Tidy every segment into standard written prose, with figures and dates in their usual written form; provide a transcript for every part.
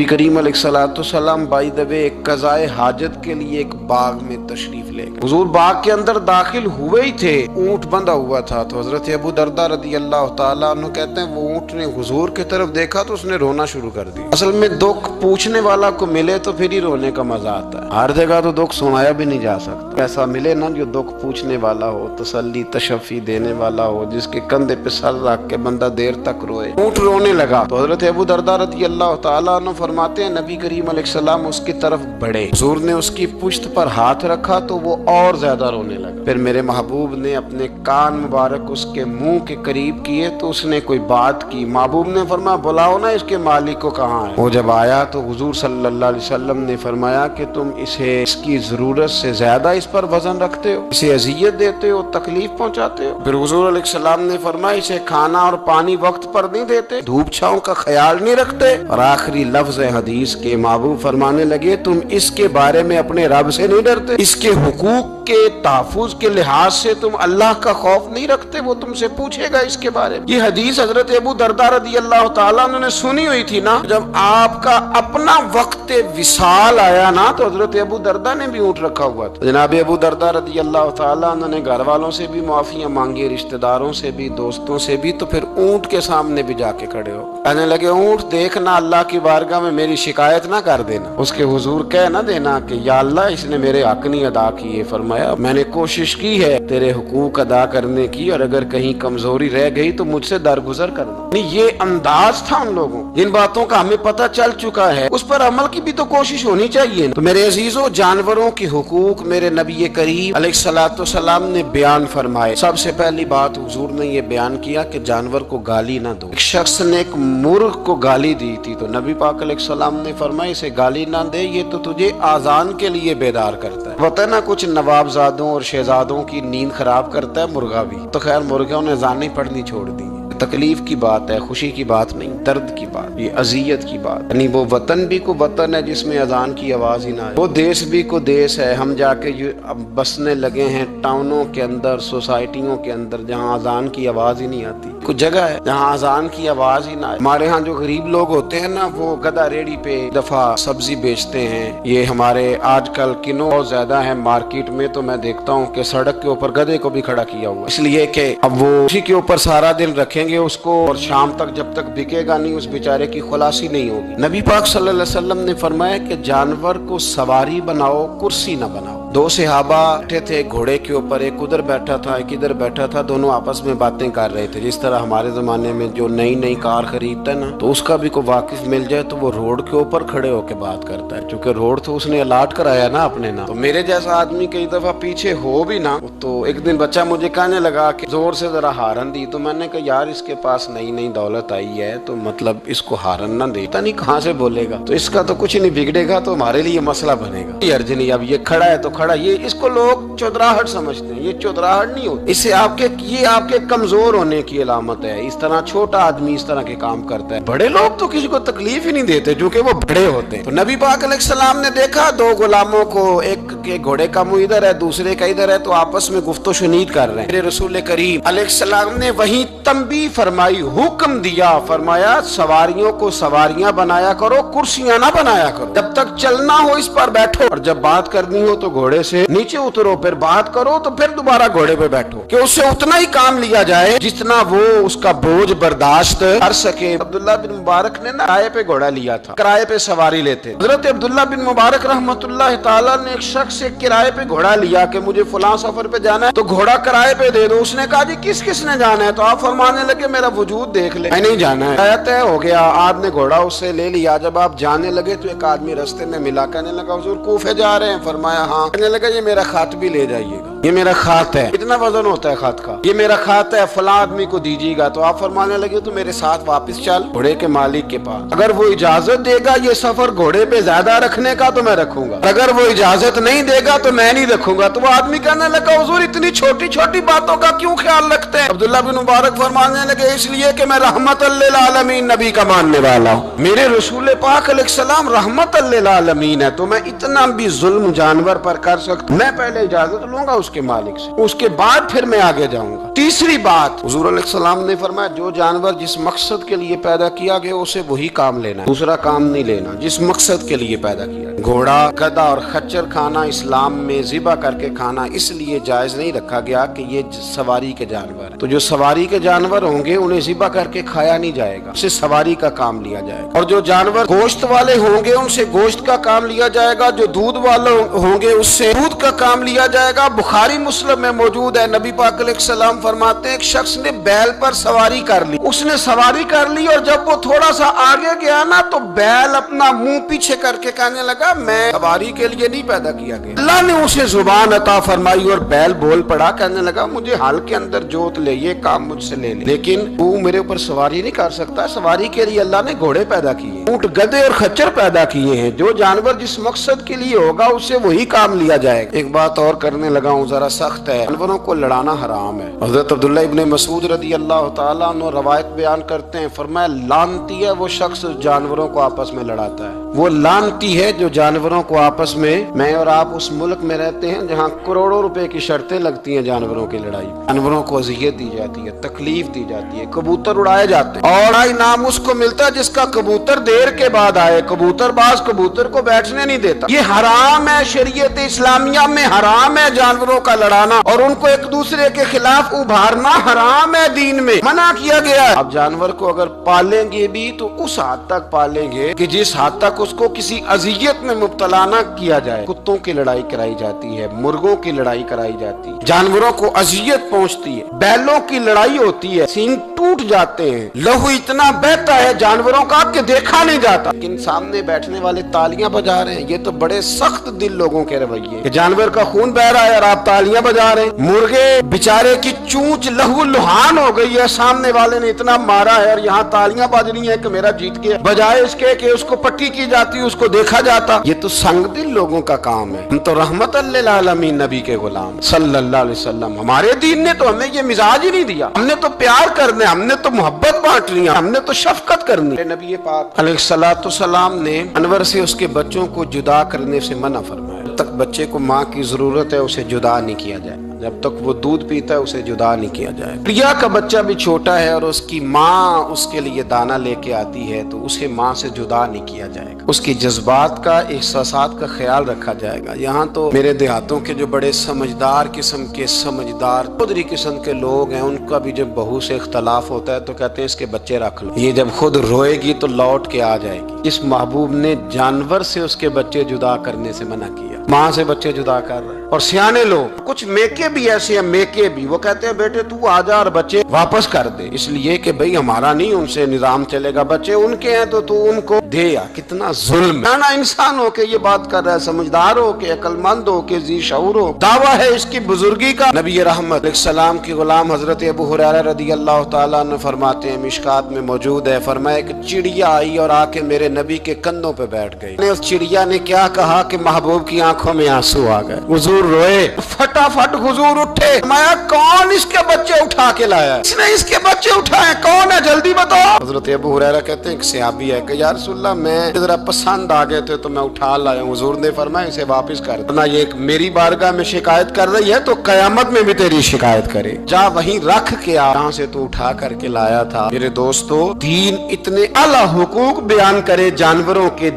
नबी करीम अलैहिस्सलाम by the way एक कज़ाए हाजत के लिए एक बाग में तशरीफ ले गए। हुजूर बाग के अंदर दाखिल हुए ही थे, ऊंट बंधा हुआ था। तो हजरत अबू दरदा रदी अल्लाह तआला अन्हु कहते हैं वो ऊंट ने हुजूर की तरफ देखा तो उसने रोना शुरू कर दिया। असल में दुख पूछने वाला को मिले तो फिर ही रोने का मजा आता है। हर जगह तो दुख सुनाया भी नहीं जा सकता। ऐसा मिले ना जो दुख पूछने वाला हो, तसल्ली तशफ़ी देने वाला हो, जिसके कंधे पे सर रख के बंदा देर तक रोए। ऊंट रोने लगा तो हजरत अबू दरदा रदी अल्लाह तआला अन्हु फरमाते हैं नबी करीम अलैहिस्सलाम उसकी तरफ बढ़े, हुजूर ने उसकी पुश्त पर हाथ रखा तो वो और ज्यादा रोने लगा। फिर मेरे महबूब ने अपने कान मुबारक उसके मुंह के करीब किए तो उसने कोई बात की। महबूब ने फरमाया बुलाओ ना इसके मालिक को कहाँ है। वो जब आया तो हुजूर सल्लल्लाहु अलैहि वसल्लम ने फरमाया कि तुम इसे इसकी जरूरत से ज्यादा इस पर वजन रखते हो, इसे अजियत देते हो, तकलीफ पहुंचाते हो। फिर हुजूर अलैहिस्सलाम ने फरमाया इसे खाना और पानी वक्त पर नहीं देते, धूप छांव का ख्याल नहीं रखते। और आखिरी लफ्ज हदीस के महबूब फरमाने लगे तुम इसके बारे में अपने रब से नहीं डरते, इसके हुकूक के तहफ़्फ़ुज़ के लिहाज से तुम अल्लाह का खौफ नहीं रखते, वो तुमसे पूछेगा इसके बारे में। ये हदीस हजरत अबू दरदा रदी अल्लाह तआला अन्हु ने सुनी हुई थी ना। जब आपका अपना वक्त विसाल आया ना तो हजरत अबू दरदा ने भी ऊँट रखा हुआ था। जनाब अबू दरदा रदी अल्लाह तआला अन्हु ने घर वालों से भी माफियां मांगी, रिश्तेदारों से भी, दोस्तों से भी। तो फिर ऊँट के सामने भी जाके खड़े हो कहने लगे ऊँट देखना अल्लाह की बारगाह में मेरी शिकायत ना कर देना, उसके हुजूर कह ना देना कि या अल्लाह इसने मेरे हक नहीं अदा किए। फरमाया मैंने कोशिश की है तेरे हुकूक अदा करने की और अगर कहीं कमजोरी रह गई तो मुझसे दरगुजर करना। नहीं ये अंदाज था उन लोगों, जिन बातों का हमें पता चल चुका है उस पर अमल की भी तो कोशिश होनी चाहिए। तो मेरे अजीजों जानवरों के हुकूक मेरे नबी करीम अलैहिस्सलाम ने बयान फरमाए। सबसे पहली बात हुजूर ने ये बयान किया कि जानवर को गाली ना दो। एक शख्स ने एक मुर्ग को गाली दी थी तो नबी पाक अलैहिस्सलाम ने फरमाया इसे गाली ना दे, ये तो तुझे आजान के लिए बेदार करता है। पता ना कुछ नवाबजादों और शहजादों की नींद खराब करता है मुर्गा भी। तो खैर मुर्गा ने अजान नहीं पढ़नी छोड़ दी। तकलीफ की बात है, खुशी की बात नहीं, दर्द की बात, ये अजियत की बात। यानी वो वतन भी को वतन है जिसमें अजान की आवाज ही ना आए, वो देश भी को देश है। हम जाके अब बसने लगे हैं टाउनों के अंदर, सोसाइटियों के अंदर जहाँ अजान की आवाज ही नहीं आती। कुछ जगह है जहाँ अजान की आवाज ही ना आए। हमारे यहाँ जो गरीब लोग होते हैं ना वो गधा रेडी पे दफा सब्जी बेचते हैं। ये हमारे आजकल किन्नों बहुत ज्यादा है मार्केट में, तो मैं देखता हूँ कि सड़क के ऊपर गधे को भी खड़ा किया हुआ, इसलिए कि अब वो उसी के ऊपर सारा दिन रखेंगे उसको और शाम तक जब तक बिकेगा नहीं उस बेचारे की खुलासी नहीं होगी। नबी पाक सल्लल्लाहु अलैहि वसल्लम ने फरमाया कि जानवर को सवारी बनाओ, कुर्सी न बनाओ। दो सहाबा बैठे थे घोड़े के ऊपर, एक उधर बैठा था एक इधर बैठा था, दोनों आपस में बातें कर रहे थे। जिस तरह हमारे जमाने में जो नई नई कार खरीदता है ना तो उसका भी कोई वाकिफ मिल जाए तो वो रोड के ऊपर खड़े होकर बात करता है, क्योंकि रोड तो उसने अलाट कराया ना अपने ना। तो मेरे जैसा आदमी कई दफा पीछे हो भी ना। तो एक दिन बच्चा मुझे कहने लगा कि जोर से जरा हारन दी, तो मैंने कहा यार इसके पास नई नई दौलत आई है तो मतलब इसको हारन ना दे, पता नहीं कहाँ से बोलेगा, तो इसका तो कुछ नहीं बिगड़ेगा तो हमारे लिए मसला बनेगा। ये अर्जनी अब ये खड़ा है तो खड़ा, ये इसको लोग चौधराहट समझते हैं, ये चौधराहट नहीं होती। इससे ये आपके कमजोर होने की अलामत है। इस तरह छोटा आदमी इस तरह के काम करता है। बड़े लोग तो किसी को तकलीफ ही नहीं देते जो कि वो बड़े होते हैं। तो नबी पाक अलैहिस्सलाम ने देखा दो गुलामों को, एक के घोड़े का मुंह इधर है दूसरे का इधर है, तो आपस में गुफ्तो शुनीद कर रहे हैं। मेरे रसूल करीम अलैहिस्सलाम ने वही तंबीह फरमाई, हुक्म दिया, फरमाया सवारियों को सवारियां बनाया करो, कुर्सियां ना बनाया करो। जब तक चलना हो इस पर बैठो और जब बात करनी हो तो घोड़े से नीचे उतरो, फिर बात करो तो फिर दोबारा घोड़े पे बैठो कि उससे उतना ही काम लिया जाए जितना वो उसका बोझ बर्दाश्त कर सके। अब्दुल्ला बिन मुबारक ने ना किराए पे घोड़ा लिया था, किराए पे सवारी लेते। हजरत अब्दुल्ला बिन मुबारक रहमतुल्लाह ताला ने एक शख्स से किराए पे घोड़ा लिया कि मुझे फलां सफर पे जाना है तो घोड़ा किराए पे दे दो। उसने कहा जी किस किसने जाना है? तो आप फरमाने लगे मेरा वजूद देख ले, मैं नहीं जाना है। तय हो गया, आपने घोड़ा उससे ले लिया। जब आप जाने लगे तो एक आदमी रास्ते में मिला, कहने लगा हुजूर कूफे जा रहे हैं? फरमाया हाँ। कहने लगा ये मेरा खात भी ले जाइएगा, ये मेरा खात है, इतना वजन होता है खात का, ये मेरा खात है, फला आदमी को दीजिएगा। तो आप फरमाने लगे तो मेरे साथ वापस चल घोड़े के मालिक के पास, अगर वो इजाजत देगा ये सफर घोड़े पे ज्यादा रखने का तो मैं रखूंगा, अगर वो इजाजत नहीं देगा तो मैं नहीं रखूंगा। तो वो आदमी कहने लगा हुजूर इतनी छोटी छोटी बातों का क्यों ख्याल रखते हैं? अब्दुल्ला बिन मुबारक फरमाने लगे इसलिए कि मैं रहमतल लिल आलमीन नबी का मानने वाला हूँ, मेरे रसूल पाक अलैहिस्सलाम रहमतल लिल आलमीन है, तो मैं इतना भी जुल्म जानवर पर कर सकता, मैं पहले इजाजत लूंगा उसके उसके मालिक से, उसके बाद फिर मैं आगे जाऊंगा। तीसरी बात, हुजूर अलैहिस्सलाम ने फरमाया जो जानवर जिस मकसद के लिए पैदा किया गया उसे वही काम लेना है, दूसरा काम नहीं लेना जिस मकसद के लिए पैदा किया। घोड़ा, गधा और खच्चर खाना इस्लाम में ज़िबा करके खाना इसलिए जायज नहीं रखा गया कि ये सवारी के जानवर, तो जो सवारी के जानवर होंगे उन्हें ज़िबा करके खाया नहीं जाएगा, उससे सवारी का काम लिया जाएगा। और जो जानवर गोश्त वाले होंगे उनसे गोश्त का काम लिया जाएगा, जो दूध वाले होंगे उससे दूध का काम लिया जाएगा। बुखारी मुस्लिम में मौजूद है, नबी पाक अलैहिस्सलाम फरमाते हैं एक शख्स ने बैल पर सवारी कर ली, उसने सवारी कर ली और जब वो थोड़ा सा आगे गया ना तो बैल अपना मुंह पीछे करके कहने लगा मैं सवारी के लिए नहीं पैदा किया गया। अल्लाह ने उसे जुबान अता फरमाई और बैल बोल पड़ा, कहने लगा मुझे हल के अंदर जोत ले, ये काम मुझसे ले, लेकिन तू मेरे ऊपर सवारी नहीं कर सकता। सवारी के लिए अल्लाह ने घोड़े पैदा किए, ऊंट, गधे और खच्चर पैदा किए हैं। जो जानवर जिस मकसद के लिए होगा उससे वही काम लिया जाएगा। एक बात और करने लगा हूँ, जरा सख्त है, जानवरों को लड़ाना हराम है। हज़रत अब्दुल्लाह इब्न मसूद रदी अल्लाह तआला अन्हु रवायत बयान करते हैं, फरमाया लानती है वो शख्स जानवरों को आपस में लड़ाता है, वो लानती है जो जानवरों को आपस में। मैं और आप उस मुल्क में रहते हैं जहाँ करोड़ों रुपए की शर्तें लगती हैं जानवरों की लड़ाई, जानवरों को अज़ियत दी जाती है, तकलीफ दी जाती है, कबूतर उड़ाए जाते हैं और इनाम उसको मिलता है जिसका कबूतर देर के बाद आए। कबूतरबाज कबूतर को बैठने नहीं देता। ये हराम है, शरीयत इस्लामिया में हराम है जानवरों का लड़ाना और उनको एक दूसरे के खिलाफ उभारना हराम है, दीन में मना किया गया है। अब जानवर को अगर पालेंगे भी तो उस हद तक पालेंगे कि जिस हद तक उसको किसी अजियत में मुब्तला न किया जाए। कुत्तों की लड़ाई कराई जाती है, मुर्गों की लड़ाई कराई जाती है, जानवरों को अजियत पहुंचती है, बैलों की लड़ाई होती है, सींग टूट जाते हैं, लहू इतना बहता है जानवरों का कि देखा नहीं जाता, लेकिन सामने बैठने वाले तालियां बजा रहे हैं। ये तो बड़े सख्त दिल लोगों के रवैये, जानवर का खून बह रहा है और आप तालियां बजा रहे हैं। मुर्गे बेचारे की चूंच लहू लुहान हो गई है, सामने वाले ने इतना मारा है और यहाँ तालियां बज रही है कि मेरा जीत गया, बजाय इसके कि उसको पट्टी की जाती, उसको देखा जाता। ये तो संग दिल लोगों का काम है। हम तो रहमतल लिल आलमीन नबी के गुलाम सल्लल्लाहु अलैहि वसल्लम, हमारे दीन ने तो हमें ये मिजाज ही नहीं दिया। हमने तो प्यार करने, हमने तो मोहब्बत बांटनी, हमने तो शफकत करनी। नबी पाक अलैहिस्सलातु सलाम ने जानवर से उसके बच्चों को जुदा करने से मना फरमाया। जब तक बच्चे को माँ की जरूरत है उसे जुदा नहीं किया जाए, जब तक वो दूध पीता है उसे जुदा नहीं किया जाए। प्रिया का बच्चा भी छोटा है और उसकी माँ उसके लिए दाना लेके आती है तो उसे माँ से जुदा नहीं किया जाएगा, उसकी जज्बात का, एहसासात का ख्याल रखा जाएगा। यहाँ तो मेरे देहातों के जो बड़े समझदार किस्म के, समझदार चौधरी किस्म के लोग हैं, उनका भी जब बहू से इख्तलाफ होता है तो कहते हैं इसके बच्चे रख लो, ये जब खुद रोएगी तो लौट के आ जाएगी। इस महबूब ने जानवर से उसके बच्चे जुदा करने से मना किया, माँ से बच्चे जुदा कर रहे हैं। और सियाने लोग, कुछ मेके भी ऐसे हैं, मेके भी, वो कहते हैं बेटे तू आजा और बच्चे वापस कर दे, इसलिए कि भाई हमारा नहीं उनसे निजाम चलेगा, बच्चे उनके हैं तो तू उनको दे। या कितना जुल्म है ना, इंसान हो के ये बात कर रहा है, समझदार हो के, अक्लमंद हो के, जी शऊर हो, दावा है इसकी बुजुर्गी का। नबी रहमत अलैहिस्सलाम के गुलाम हजरत अबू हुरैरा रदी अल्लाह तआला अन्हु फरमाते हैं, मिशकात में मौजूद है, फरमाया एक चिड़िया आई और आके मेरे नबी के कंधों पे बैठ गई। उस चिड़िया ने क्या कहा कि महबूब की आंखों में आंसू आ गए, हुजूर रोए, फटाफट हुजूर उठे, मैं कौन इसके बच्चे उठा के लाया, इसने इसके बच्चे उठाए, कौन है जल्दी बताओ। हजरत अबू हुरैरा कहते हैं एक सहाबी है कि या रसूलल्लाह मैं जरा पसंद आ गए थे तो मैं उठा लाया। हुजूर ने फरमाया इसे वापस कर देना, ये मेरी बारगाह में शिकायत कर रही है तो कयामत में भी तेरी शिकायत करे, जा वहीं रख के आ जहाँ से तू उठा करके लाया था। मेरे दोस्तों, दीन इतने आला हुकूक बयान करे जानवरों के,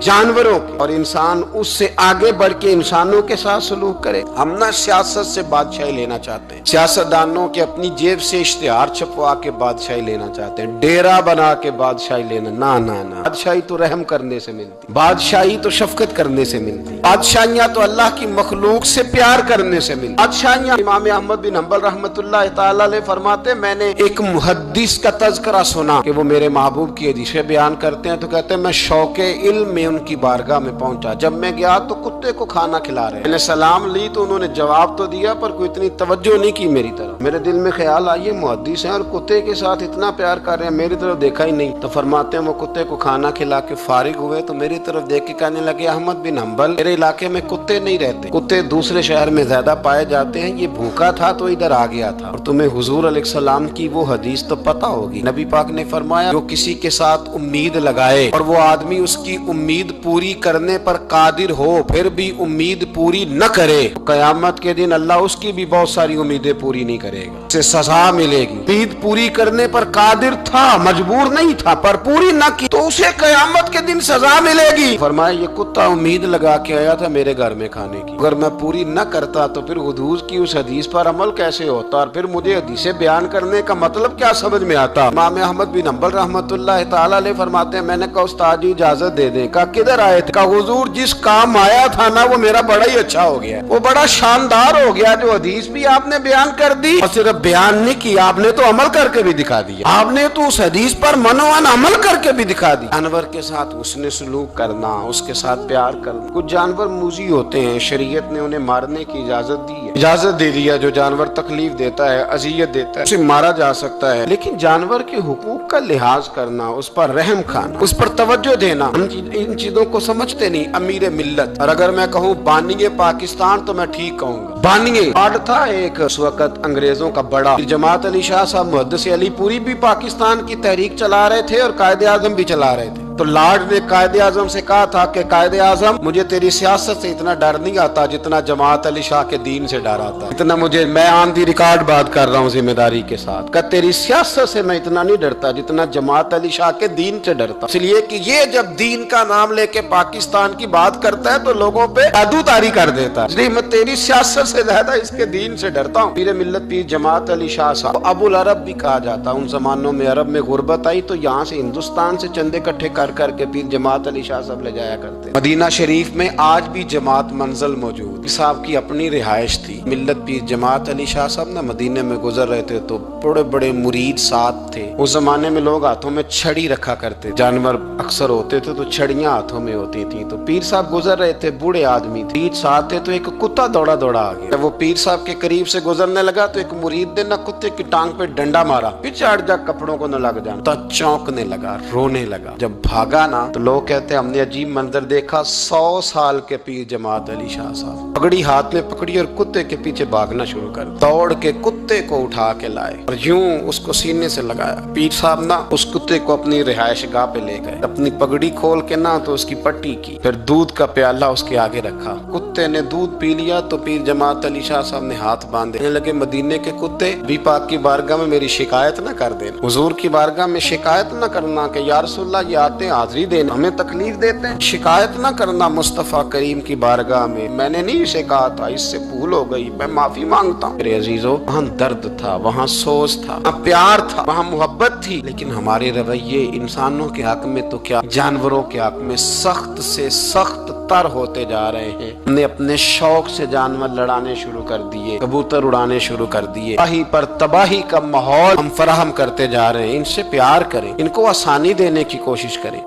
और इंसान उससे आगे बढ़ के इंसानों के साथ सलूक करे। हम ना सियासत से बादशाही लेना चाहते हैं, सियासतदानों के अपनी जेब से इश्तिहार छपवा के बादशाही लेना चाहते हैं, डेरा बना के बादशाही लेना, ना ना ना। बादशाही तो रहम करने से मिलती, बादशाही तो शफकत करने से मिलती, बादशाहियां तो अल्लाह की मखलूक से प्यार करने से मिलती। बादशाहियां, इमाम अहमद बिन हंबल रहमतुल्लाह तआला अलैह फरमाते, मैंने एक मुहद्दिस का तज़किरा सुना कि वो मेरे महबूब की हदीसें बयान करते हैं तो कहते हैं मैं शौके इल्म में उनकी बारगाह में पहुंचा, जब मैं गया तो कुत्ते को खाना खिला रहे, मैंने सलाम ली तो उन्होंने जवाब तो दिया पर कोई इतनी तवज्जो नहीं की मेरी तरफ। मेरे दिल में ख्याल आई मुहद्दिस हैं और कुत्ते के साथ इतना प्यार कर रहे हैं, मेरी तरफ देखा ही नहीं। तो फरमाते हैं वो कुत्ते को खाना खिला के फारिग हुए तो मेरी तरफ देख के कहने लगे, अहमद बिन हंबल, मेरे इलाके में कुत्ते नहीं रहते, कुत्ते दूसरे शहर में ज्यादा पाए जाते हैं, ये भूखा था तो इधर आ गया था। और तुम्हें हुजूर अलैहिस्सलाम की वो हदीस तो पता होगी, नबी पाक ने फरमाया जो किसी के साथ उम्मीद लगाए और वो आदमी उसकी उम्मीद पूरी करने पर कादिर हो, फिर भी उम्मीद पूरी न करे, क़यामत के दिन अल्लाह उसकी भी बहुत सारी उम्मीदें पूरी नहीं करेगा, उसे सजा मिलेगी। उम्मीद पूरी करने पर कादिर था, मजबूर नहीं था, पर पूरी न की तो उसे क़यामत के दिन सजा मिलेगी। फरमाया ये कुत्ता उम्मीद लगा के आया था मेरे घर में खाने की, अगर मैं पूरी न करता तो फिर हुजूर की उस हदीस पर अमल कैसे होता, और फिर मुझे हदीसें बयान करने का मतलब क्या समझ में आता। इमाम अहमद बिन हंबल रहमतुल्लाह तआला अलैह फरमाते हैं, मैंने कहा उस्ताद जी इजाजत दे दें। कहा किधर आए थे? कहा हुजूर जिस काम आया था ना वो मेरा बड़ा ही अच्छा हो गया, वो बड़ा शानदार हो गया, जो हदीस भी आपने बयान कर दी और सिर्फ बयान नहीं किया, आपने तो अमल करके भी दिखा दिया, आपने तो उस हदीस पर मनोवन अमल करके भी दिखा दिया। जानवर के साथ उसने सलूक करना, उसके साथ प्यार करना। कुछ जानवर मूजी होते हैं, शरीयत ने उन्हें मारने की इजाजत दी है, इजाजत दे दिया। जो जानवर तकलीफ देता है, अजियत देता है, उसे मारा जा सकता है, लेकिन जानवर के हुकूक का लिहाज करना, उस पर रहम खाना, उस पर तवज्जो देना, इन चीजों को समझते नहीं अमीर मिल्लत। और अगर मैं कहूँ बानिए पाकिस्तान तो मैं ठीक कहूँगा। बानिए आड़ था एक उस वक्त अंग्रेजों का बड़ा, जमात अली शाह साहब मुहद्दिस अली पूरी भी पाकिस्तान की तहरीक चला रहे थे और कायदे आजम भी चला रहे थे। तो लॉर्ड ने कायदे आजम से कहा था कि कायदे आजम मुझे तेरी सियासत से इतना डर नहीं आता जितना जमात अली शाह के दीन से डर आता, इतना मुझे, मैं ऑन दी रिकॉर्ड बात कर रहा हूँ जिम्मेदारी के साथ, कि तेरी सियासत से मैं इतना नहीं डरता जितना जमात अली शाह के दीन से डरता। इसलिए कि ये जब दीन का नाम लेके पाकिस्तान की बात करता है तो लोगों पे जादूतारी कर देता है, इसलिए मैं तेरी सियासत से ज्यादा इसके दीन से डरता हूँ। पीर मिल्लत पीर जमात अली शाह साहब, अबुल अरब भी कहा जाता। उन जमानों में अरब में गुर्बत आई तो यहाँ से हिंदुस्तान से चंदे इकट्ठे कर करके पीर जमात अली शाह साहब ले जाया करते। मदीना शरीफ में आज भी जमात मंजिल मौजूद, साहब की अपनी रिहाइश थी। मिल्लत पीर जमात अली शाह साहब ना मदीने में गुजर रहे थे तो बड़े बड़े मुरीद साथ थे। उस जमाने में लोग हाथों में छड़ी रखा करते, जानवर अक्सर होते थे तो छड़ियां हाथों में होती थी। तो पीर साहब गुजर रहे थे, बूढ़े आदमी थे, साथ थे, तो एक कुत्ता दौड़ा दौड़ा आ गया। वो पीर साहब के करीब से गुजरने लगा तो एक मुरीद ने ना कुत्ते की टांग पे डंडा मारा, पीछे हट जा, कपड़ों को न लग जाना। तो चौंकने लगा, रोने लगा। जब भागा ना तो लोग कहते हैं हमने अजीब मंजर देखा। 100 साल के पीर जमात अली शाह साहब पगड़ी हाथ में पकड़ी और कुत्ते के पीछे भागना शुरू कर, दौड़ के कुत्ते को उठा के लाए और यूं उसको सीने से लगाया। पीर साहब ना उस कुत्ते को अपनी रिहाइश गाह पे ले गए, अपनी पगड़ी खोल के ना तो उसकी पट्टी की, फिर दूध का प्याला उसके आगे रखा। कुत्ते ने दूध पी लिया तो पीर जमात अली शाह साहब ने हाथ बांधे लगे, मदीने के कुत्ते भी पाक की बारगाह में मेरी शिकायत न कर देना, हुजूर की बारगाह में शिकायत न करना कि या रसूलल्लाह ये आते हाजिरी देना, हमें तकलीफ देते हैं, शिकायत न करना मुस्तफा करीम की बारगाह में, मैंने नहीं इसे कहा था, इससे भूल हो गई, मैं माफी मांगता हूँ। मेरे अजीजों, वहाँ दर्द था, वहाँ सोच था, वहाँ प्यार था, वहाँ मोहब्बत थी, लेकिन हमारे रवैये इंसानों के हक में तो क्या जानवरों के हक में सख्त से सख्त तर होते जा रहे हैं। हमने अपने शौक से जानवर लड़ाने शुरू कर दिए, कबूतर उड़ाने शुरू कर दिए, तबाही पर तबाही का माहौल हम फराहम करते जा रहे हैं। इनसे प्यार करें, इनको आसानी देने की कोशिश करें।